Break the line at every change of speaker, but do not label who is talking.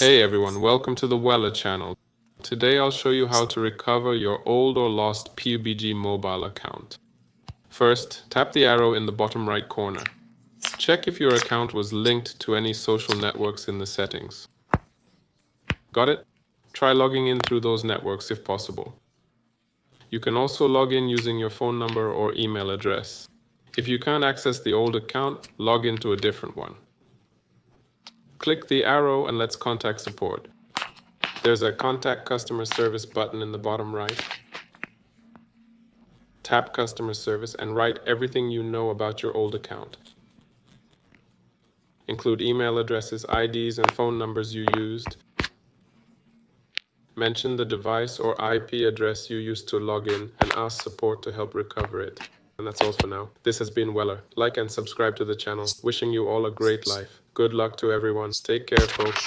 Hey everyone, welcome to the Weller channel. Today I'll show you how to recover your old or lost PUBG Mobile account. First, tap the arrow in the bottom right corner. Check if your account was linked to any social networks in the settings. Got it? Try logging in through those networks if possible. You can also log in using your phone number or email address. If you can't access the old account, log into a different one. Click the arrow and let's contact support. There's a Contact Customer Service button in the bottom right. Tap Customer Service and write everything you know about your old account. Include email addresses, IDs, and phone numbers you used. Mention the device or IP address you used to log in and ask support to help recover it. And that's all for now. This has been Weller. Like and subscribe to the channel. Wishing you all a great life. Good luck to everyone. Take care, folks.